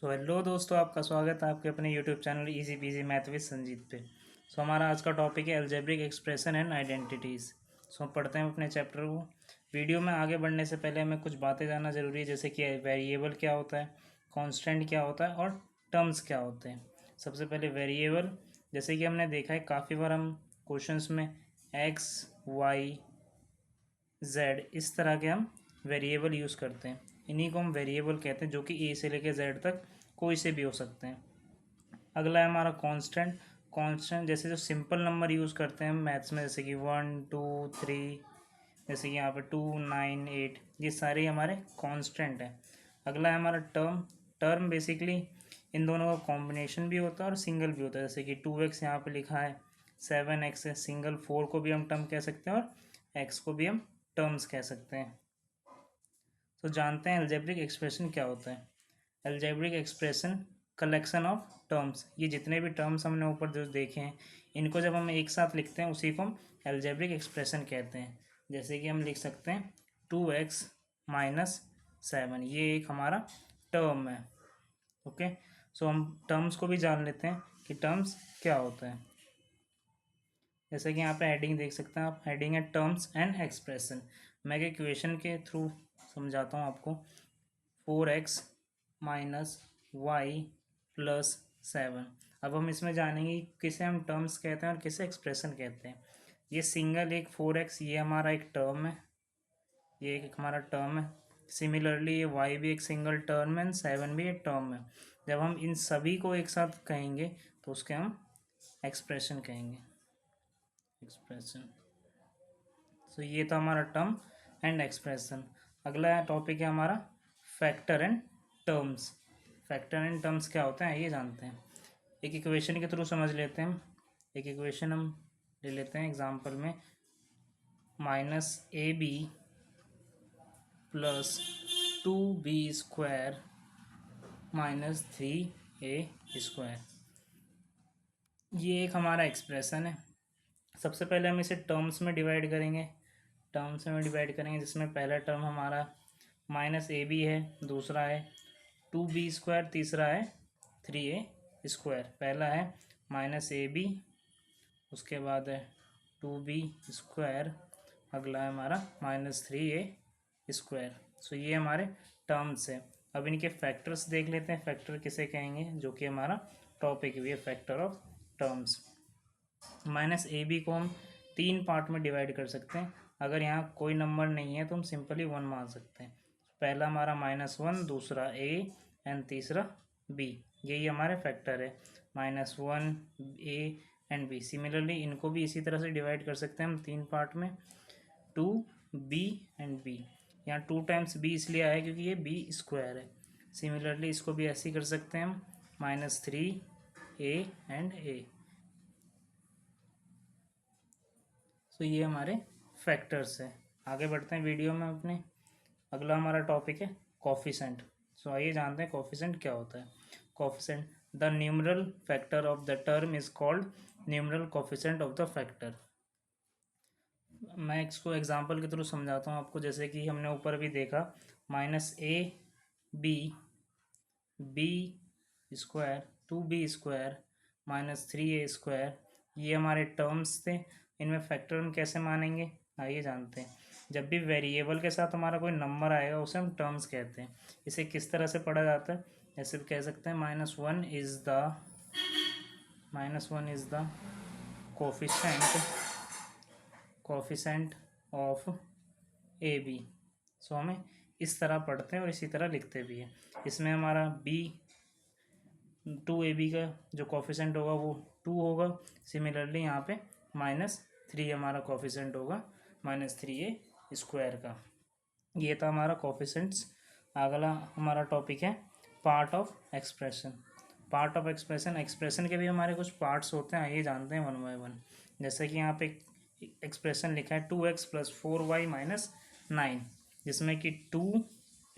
Hello दोस्तों, आपका स्वागत है आपके अपने YouTube channel easy PG math with Sanjeet पे। हमारा आज का टॉपिक है अलजेब्रिक एक्सप्रेशन एंड आइडेंटिटीज़। पढ़ते हैं अपने चैप्टर को। वीडियो में आगे बढ़ने से पहले हमें कुछ बातें जानना ज़रूरी है, जैसे कि वेरिएबल क्या होता है, कांस्टेंट क्या होता है और टर्म्स क्या होते हैं। सबसे पहले वेरिएबल, जैसे कि हमने देखा है काफ़ी बार हम क्वेश्चंस में एक्स वाई जेड इस तरह के हम वेरिएबल यूज़ करते हैं। इन्हीं को हम वेरिएबल कहते हैं, जो कि ए से लेकर जेड तक कोई से भी हो सकते हैं। अगला है हमारा कांस्टेंट। कांस्टेंट जैसे जो सिंपल नंबर यूज़ करते हैं हम मैथ्स में, जैसे कि 1 2 3, जैसे कि यहाँ पे 2 9 8, ये सारे हमारे कांस्टेंट हैं। अगला है हमारा टर्म। टर्म बेसिकली इन दोनों का कॉम्बिनेशन भी होता है और सिंगल भी होता है, जैसे कि 2x यहाँ पे लिखा है, 7x है सिंगल, 4 को भी हम टर्म कह सकते हैं और x को भी हम टर्म्स कह सकते हैं। तो जानते हैं अलजेब्रिक एक्सप्रेशन क्या होता है। Algebraic expression collection of terms. ये जितने भी टर्म्स हमने ऊपर जो देखे हैं, इनको जब हम एक साथ लिखते हैं उसी को हम अलजेब्रिक एक्सप्रेशन कहते हैं। जैसे कि हम लिख सकते हैं 2x - 7, ये एक हमारा टर्म है। ओके, सो हम टर्म्स को भी जान लेते हैं कि टर्म्स क्या होता है। जैसे कि यहाँ पे हेडिंग देख सकते हैं आप, हेडिंग है टर्म्स एंड एक्सप्रेशन। मैं एक इक्वेशन के थ्रू समझाता हूँ आपको। 4x - y + 7। अब हम इसमें जानेंगे किसे हम टर्म्स कहते हैं और किसे एक्सप्रेशन कहते हैं। ये सिंगल एक 4x, ये हमारा एक टर्म है, ये एक हमारा टर्म है। सिमिलरली ये y भी एक सिंगल टर्म है, 7 भी एक टर्म है। जब हम इन सभी को एक साथ कहेंगे तो उसके हम एक्सप्रेशन कहेंगे, एक्सप्रेशन। ये था हमारा टर्म एंड एक्सप्रेशन। अगला टॉपिक है हमारा factor and terms. Factor and terms क्या होते हैं ये जानते हैं। एक इक्वेशन के थ्रू समझ लेते हैं। एक इक्वेशन हम ले लेते हैं एग्जांपल में, -ab + 2b² - 3a²। ये एक हमारा एक्सप्रेशन है। सबसे पहले हम इसे टर्म्स में डिवाइड करेंगे। टर्म्स में डिवाइड करेंगे जिसमें पहला टर्म हमारा -ab है, दूसरा है 2b², तीसरा है 3a²। पहला है -ab, उसके बाद है 2b², अगला है हमारा -3a²। ये हमारे टर्म्स है। अब इनके फैक्टर्स देख लेते हैं, फैक्टर किसे कहेंगे, जो कि हमारा टॉपिक भी है, फैक्टर ऑफ टर्म्स। -ab को हम 3 पार्ट में डिवाइड कर सकते हैं। अगर यहाँ कोई नंबर नहीं है तो हम सिंपली 1 मान सकते हैं। पहला हमारा -1, दूसरा a एंड तीसरा b, यही हमारे फैक्टर है, -1 a एंड b। सिमिलरली इनको भी इसी तरह से डिवाइड कर सकते हैं हम 3 पार्ट में, 2b एंड b। यहाँ 2 टाइम्स b इसलिए आया क्योंकि ये b² है। सिमिलरली इसको भी ऐसे ही कर सकते हैं हम, -3a एंड a। ये हमारे फैक्टर्स है। आगे बढ़ते हैं वीडियो में अपने। अगला हमारा टॉपिक है कोफिशिएंट। आइए जानते हैं कोफिशिएंट क्या होता है। Coefficient, the numeral factor of the term is called numeral coefficient of the factor. मैं इसको एग्जांपल के थ्रू समझाता हूँ आपको। जैसे कि हमने ऊपर भी देखा, -ab, b², 2b² - 3a², ये हमारे टर्म्स थे। इनमें फैक्टर हम कैसे मानेंगे, आइए जानते हैं। जब भी वेरिएबल के साथ हमारा कोई नंबर आएगा उसे हम टर्म्स कहते हैं। इसे किस तरह से पढ़ा जाता है, ऐसे कह सकते हैं -1 is the coefficient of a b. हमें इस तरह पढ़ते हैं और इसी तरह लिखते भी हैं। इसमें हमारा b 2ab का जो कोफिशिएंट होगा वो 2 होगा। सिमिलरली यहाँ पे -3 हमारा कोफिशिएंट होगा, -3a² का। ये था हमारा कोफिशिएंट्स। अगला हमारा टॉपिक है part of expression. Part of expression, expression के भी हमारे कुछ पार्ट्स होते हैं, आइए जानते हैं 1 बाय 1। जैसे कि यहाँ पे एक्सप्रेशन लिखा है 2x + 4y - 9, जिसमें कि 2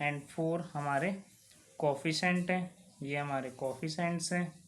एंड 4 हमारे कोफिशिएंट हैं, ये हमारे कोफिशिएंट्स हैं।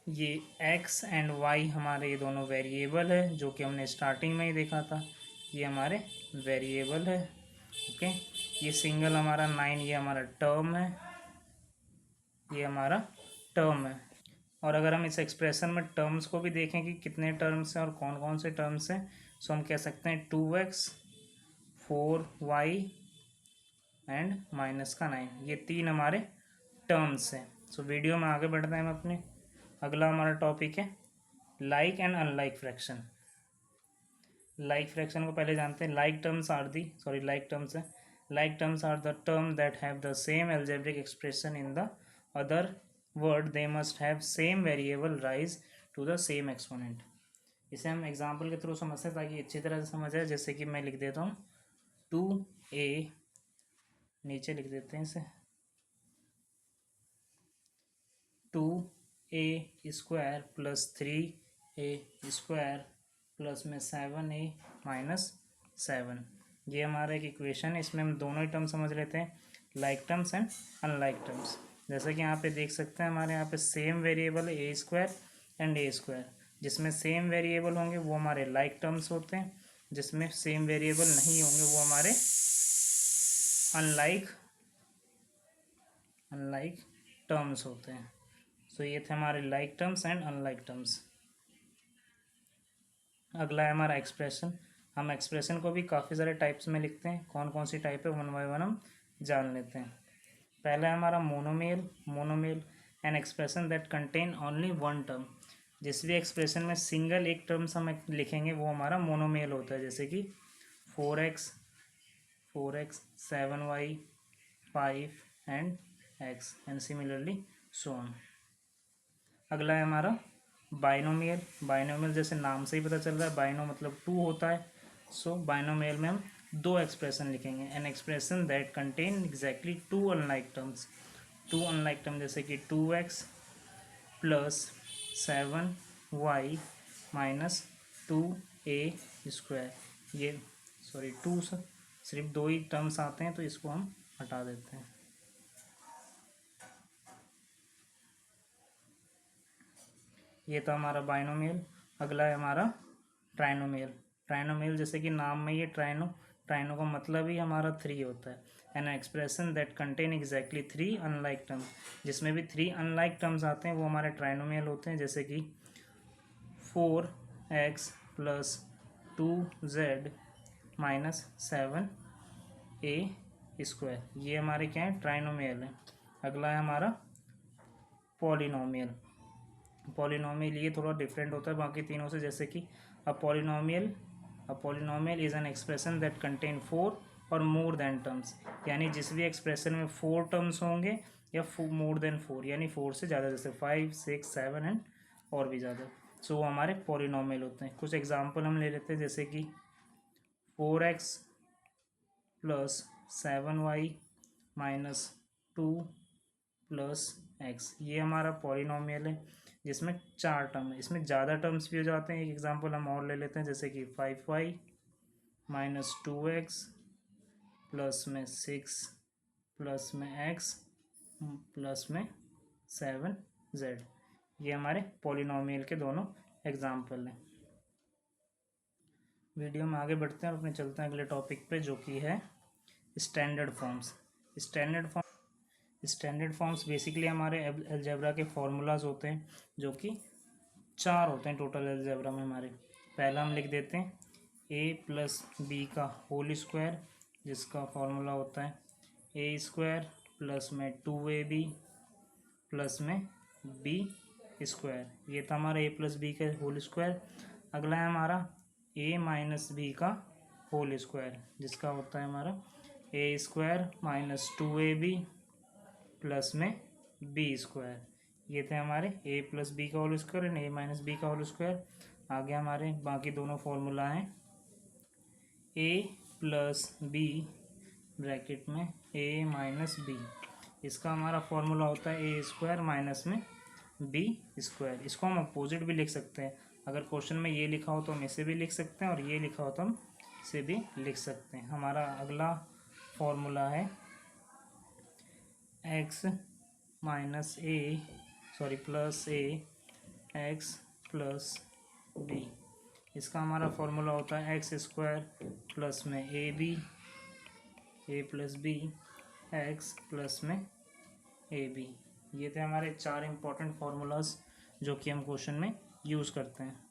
ये x एंड y हमारे ये दोनों वेरिएबल है, जो कि हमने स्टार्टिंग में ही देखा था, ये हमारे वेरिएबल है। ओके, ये सिंगल हमारा 9, ये हमारा टर्म है। ये हमारा टर्म है। और अगर हम इस एक्सप्रेशन में टर्म्स को भी देखें कि कितने टर्म्स हैं और कौन कौन से टर्म्स हैं, सो हम कह सकते हैं 2x 4y एंड -9, ये 3 हमारे टर्म्स हैं। सो वीडियो में आगे बढ़ते हैं हम अपने। अगला हमारा टॉपिक है like and unlike fraction. Like fraction को पहले जानते हैं। लाइक टर्म्स है like terms are the term that have the same algebraic expression in the other word, they must have same variable raise to the same exponent. इसे हम example के through समझते हैं ताकि अच्छी तरह से समझ आए। जैसे कि मैं लिख देता हूँ 2a, नीचे लिख देते हैं इसे 2a² प्लस 3a² प्लस में 7a माइनस 7। ये हमारा एक इक्वेशन है। इसमें हम दोनों ही टर्म समझ लेते हैं, like terms and unlike terms. जैसे कि यहाँ पे देख सकते हैं हमारे यहाँ पे सेम वेरिएबल है a² एंड a²। जिसमें सेम वेरिएबल होंगे वो हमारे लाइक टर्म्स होते हैं, जिसमें सेम वेरिएबल नहीं होंगे वो हमारे अनलाइक टर्म्स होते हैं। सो ये थे हमारे like terms and unlike terms. अगला है हमारा एक्सप्रेशन। हम एक्सप्रेशन को भी काफ़ी सारे टाइप्स में लिखते हैं। कौन कौन सी टाइप है वन बाय वन हम जान लेते हैं। पहला है हमारा monomial an expression that contain only one term. जिस भी एक्सप्रेशन में सिंगल एक टर्म्स हम लिखेंगे वो हमारा मोनोमेल होता है। जैसे कि 4x 7y 5 and x and similarly so on. अगला है हमारा बाइनोमियल जैसे नाम से ही पता चल रहा है, बाइनो मतलब 2 होता है। सो बाइनोमियल में हम 2 एक्सप्रेशन लिखेंगे। N expression that contain exactly 2 unlike terms. जैसे कि 2x plus 7y minus 2a²। ये टू सिर्फ 2 ही टर्म्स आते हैं तो इसको हम हटा देते हैं। ये था हमारा बाइनोमियल। अगला है हमारा ट्राइनोमियल जैसे कि नाम में ये ट्राइनो का मतलब ही हमारा 3 होता है। N expression that contain exactly 3 unlike terms. जिसमें भी 3 अनलाइक टर्म्स आते हैं वो हमारे ट्राइनोमियल होते हैं। जैसे कि 4x plus 2z minus 7a², ये हमारे क्या है ट्राइनोमियल है। अगला है हमारा पॉलिनोमियल ये थोड़ा डिफरेंट होता है बाकी तीनों से। जैसे कि a polynomial is an expression that contain 4 और मोर देन टर्म्स। यानी जिस भी एक्सप्रेशन में 4 टर्म्स होंगे या मोर देन 4 यानी 4 से ज़्यादा, जैसे 5 6 7 एंड और भी ज़्यादा, सो वो हमारे पॉलिनोमियल होते हैं। कुछ एग्जांपल हम ले लेते हैं। जैसे कि 4x plus 7y minus 2 plus x, ये हमारा पॉलिनोमियल है जिसमें 4 टर्म है। इसमें ज़्यादा टर्म्स भी हो जाते हैं। एक एग्जांपल हम और ले लेते हैं। जैसे कि 5y माइनस 2x प्लस में 6 प्लस में x प्लस में 7z, ये हमारे पॉलिनोमियल के दोनों एग्जांपल हैं। वीडियो में आगे बढ़ते हैं और अपने चलते हैं अगले टॉपिक पे, जो कि है standard forms. Standard forms basically हमारे अलजेब्रा के फॉर्मूलाज होते हैं, जो कि 4 होते हैं टोटल अलजेब्रा में हमारे। पहला हम लिख देते हैं a प्लस बी का होल स्क्वायर, जिसका फॉर्मूला होता है a² प्लस में 2ab प्लस में b²। ये था हमारा a प्लस बी का होल स्क्वायर। अगला है हमारा a माइनस बी का होल स्क्वायर, जिसका होता है हमारा a² माइनस 2ab प्लस में b²। ये थे हमारे a प्लस बी का whole square and a minus b का होल स्क्वायर। आगे हमारे बाकी दोनों फॉर्मूला हैं a प्लस बी ब्रैकेट में a माइनस बी, इसका हमारा फॉर्मूला होता है a² माइनस में b²। इसको हम अपोजिट भी लिख सकते हैं। अगर क्वेश्चन में ये लिखा हो तो हम इसे भी लिख सकते हैं और ये लिखा हो तो हम इसे भी लिख सकते हैं। हमारा अगला फॉर्मूला है x minus plus a x plus b, इसका हमारा फॉर्मूला होता है x² प्लस में a plus b x plus में ab। ये थे हमारे 4 इंपॉर्टेंट फार्मूलाज जो कि हम क्वेश्चन में यूज़ करते हैं।